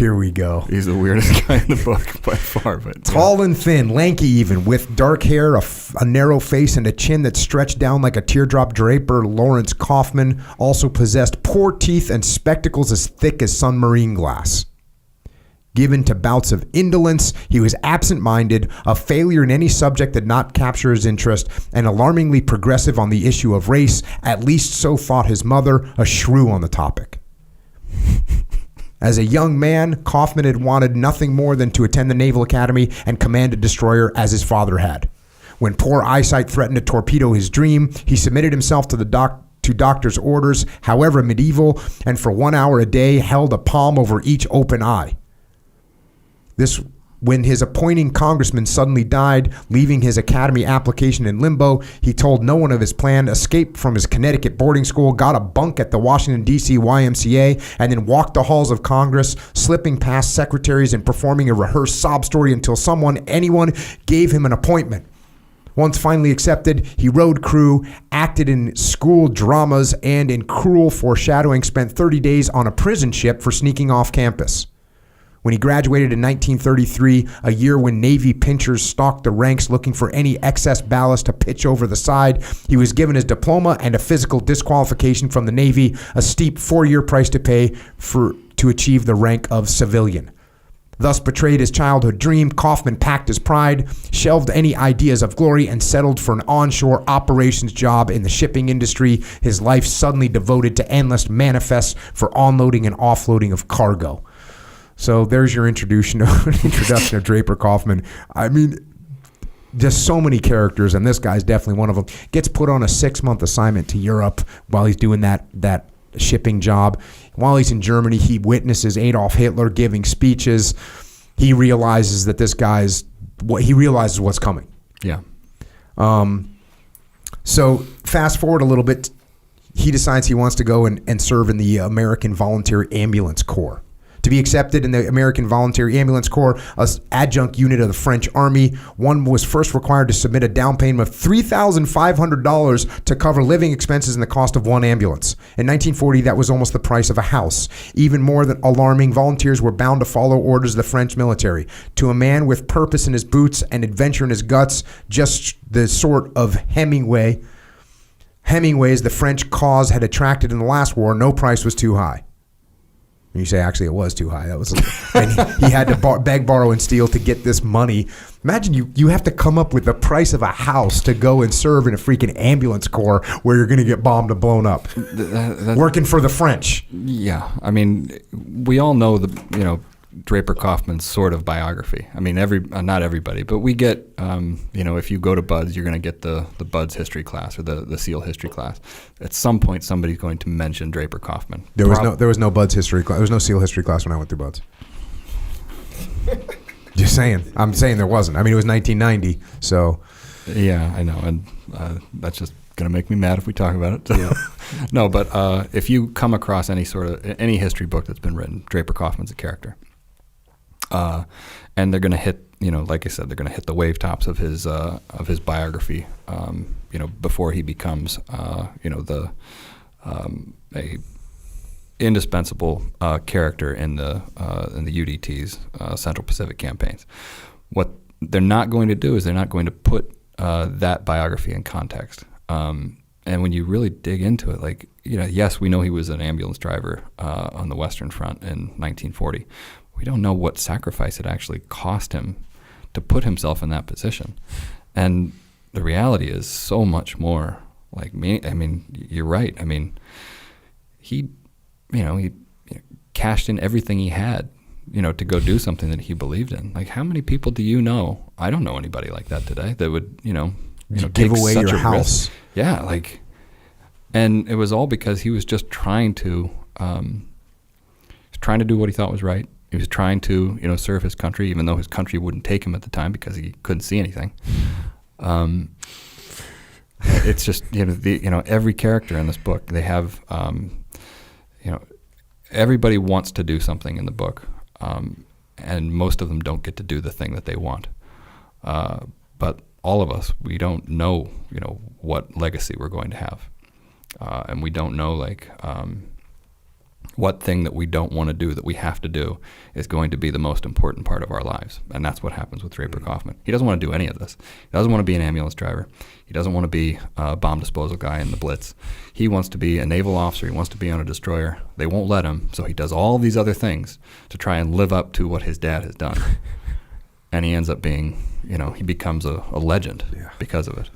here we go. He's the weirdest guy in the book by far. But tall and thin, lanky even, with dark hair, a narrow face, and a chin that stretched down like a teardrop draper, Lawrence Kaufman also possessed poor teeth and spectacles as thick as submarine glass. Given to bouts of indolence, he was absent-minded, a failure in any subject that did not capture his interest, and alarmingly progressive on the issue of race, at least so thought his mother, a shrew on the topic. As a young man, Kaufman had wanted nothing more than to attend the Naval Academy and command a destroyer as his father had. When poor eyesight threatened to torpedo his dream, he submitted himself to doctor's orders, however medieval, and for 1 hour a day held a palm over each open eye. This when his appointing congressman suddenly died, leaving his academy application in limbo. He told no one of his plan, escaped from his Connecticut boarding school, got a bunk at the Washington, D.C. YMCA, and then walked the halls of Congress, slipping past secretaries and performing a rehearsed sob story until anyone gave him an appointment. Once finally accepted, he rode crew, acted in school dramas, and in cruel foreshadowing spent 30 days on a prison ship for sneaking off campus. When he graduated in 1933, a year when Navy pinchers stalked the ranks looking for any excess ballast to pitch over the side, he was given his diploma and a physical disqualification from the Navy, a steep 4-year price to pay to achieve the rank of civilian. Thus betrayed his childhood dream, Kaufman packed his pride, shelved any ideas of glory, and settled for an onshore operations job in the shipping industry, his life suddenly devoted to endless manifests for onloading and offloading of cargo. So there's your introduction of Draper Kaufman. I mean, just so many characters, and this guy's definitely one of them. Gets put on a 6-month assignment to Europe while he's doing that shipping job. While he's in Germany, he witnesses Adolf Hitler giving speeches. He realizes that he realizes what's coming. Yeah. So fast forward a little bit, he decides he wants to go and serve in the American Volunteer Ambulance Corps. To be accepted in the American Volunteer Ambulance Corps, an adjunct unit of the French Army, one was first required to submit a down payment of $3,500 to cover living expenses and the cost of one ambulance. In 1940, that was almost the price of a house. Even more than alarming, volunteers were bound to follow orders of the French military. To a man with purpose in his boots and adventure in his guts, just the sort of Hemingway's the French cause had attracted in the last war, no price was too high. And you say, actually, it was too high. And he had to beg, borrow, and steal to get this money. Imagine you have to come up with the price of a house to go and serve in a freaking ambulance corps where you're going to get bombed and blown up. Working for the French. Yeah. I mean, we all know Draper Kaufman's sort of biography. I mean, not everybody, but we get, if you go to BUD/S, you're going to get the BUD/S history class or the SEAL history class. At some point, somebody's going to mention Draper Kaufman. There was no BUD/S history class. There was no SEAL history class when I went through BUD/S. Just saying. I'm saying there wasn't. I mean, it was 1990, so. Yeah, I know, and that's just going to make me mad if we talk about it. Yeah. No, but if you come across any history book that's been written, Draper Kaufman's a character. And they're going to hit, like I said, they're going to hit the wave tops of his biography, before he becomes, a indispensable character in the UDT's Central Pacific campaigns. What they're not going to do is they're not going to put that biography in context. And when you really dig into it, yes, we know he was an ambulance driver on the Western Front in 1940. We don't know what sacrifice it actually cost him to put himself in that position. And the reality is so much more. You're right. I mean, he cashed in everything he had, to go do something that he believed in. Like, how many people do you know? I don't know anybody like that today that would, give away your house. Risk. Yeah, and it was all because he was just trying to do what he thought was right. He was trying to, serve his country, even though his country wouldn't take him at the time because he couldn't see anything. It's just, every character in this book, they have, everybody wants to do something in the book, and most of them don't get to do the thing that they want. But all of us, we don't know, what legacy we're going to have, and we don't know, what thing that we don't want to do, that we have to do, is going to be the most important part of our lives. And that's what happens with Draper Kaufman. He doesn't want to do any of this. He doesn't want to be an ambulance driver. He doesn't want to be a bomb disposal guy in the Blitz. He wants to be a naval officer. He wants to be on a destroyer. They won't let him, so he does all these other things to try and live up to what his dad has done. And he ends up being, he becomes a legend because of it.